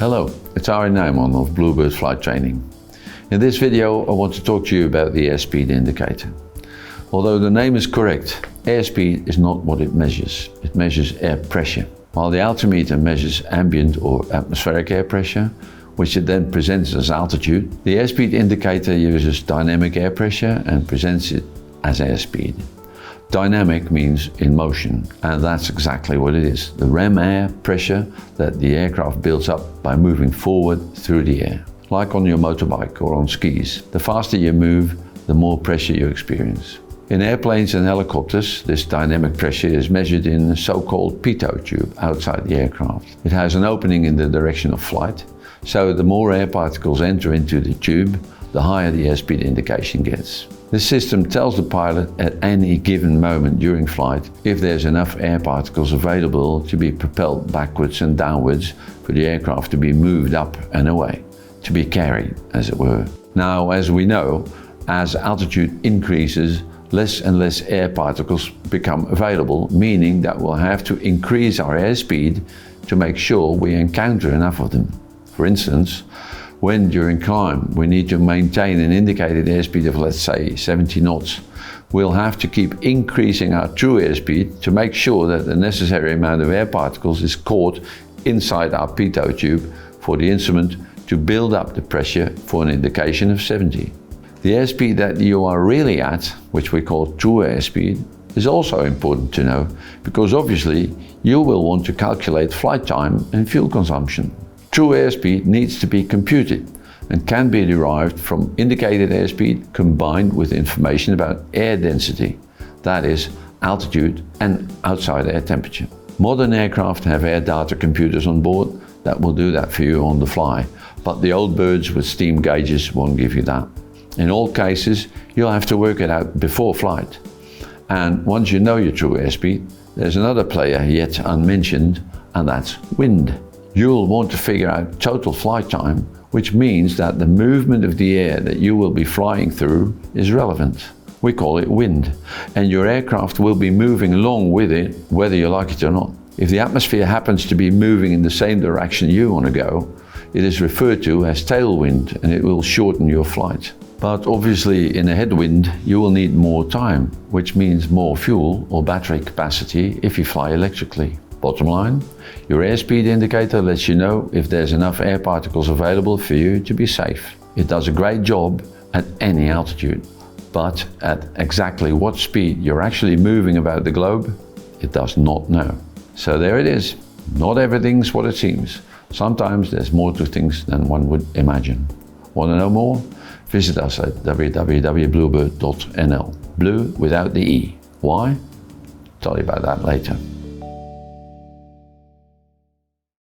Hello, it's Arie Nijman of Blu Bird Flight Training. In this video I want to talk to you about the airspeed indicator. Although the name is correct, airspeed is not what it measures. It measures air pressure. While the altimeter measures ambient or atmospheric air pressure, which it then presents as altitude, the airspeed indicator uses dynamic air pressure and presents it as airspeed. Dynamic means in motion, and that's exactly what it is. The REM air pressure that the aircraft builds up by moving forward through the air. Like on your motorbike or on skis. The faster you move, the more pressure you experience. In airplanes and helicopters, this dynamic pressure is measured in the so-called Pitot tube outside the aircraft. It has an opening in the direction of flight, so the more air particles enter into the tube, the higher the airspeed indication gets. This system tells the pilot at any given moment during flight if there's enough air particles available to be propelled backwards and downwards for the aircraft to be moved up and away, to be carried, as it were. Now, as we know, as altitude increases, less and less air particles become available, meaning that we'll have to increase our airspeed to make sure we encounter enough of them. For instance, when during climb we need to maintain an indicated airspeed of, let's say, 70 knots, we'll have to keep increasing our true airspeed to make sure that the necessary amount of air particles is caught inside our pitot tube for the instrument to build up the pressure for an indication of 70. The airspeed that you are really at, which we call true airspeed, is also important to know, because obviously you will want to calculate flight time and fuel consumption. True airspeed needs to be computed and can be derived from indicated airspeed combined with information about air density, that is, altitude and outside air temperature. Modern aircraft have air data computers on board that will do that for you on the fly, but the old birds with steam gauges won't give you that. In all cases, you'll have to work it out before flight. And once you know your true airspeed, there's another player yet unmentioned, and that's wind. You'll want to figure out total flight time, which means that the movement of the air that you will be flying through is relevant. We call it wind, and your aircraft will be moving along with it, whether you like it or not. If the atmosphere happens to be moving in the same direction you want to go, it is referred to as tailwind, and it will shorten your flight. But obviously in a headwind you will need more time, which means more fuel or battery capacity if you fly electrically. Bottom line, your airspeed indicator lets you know if there's enough air particles available for you to be safe. It does a great job at any altitude, but at exactly what speed you're actually moving about the globe, it does not know. So there it is. Not everything's what it seems. Sometimes there's more to things than one would imagine. Want to know more? Visit us at www.bluebird.nl. Blue without the E. Why? Tell you about that later.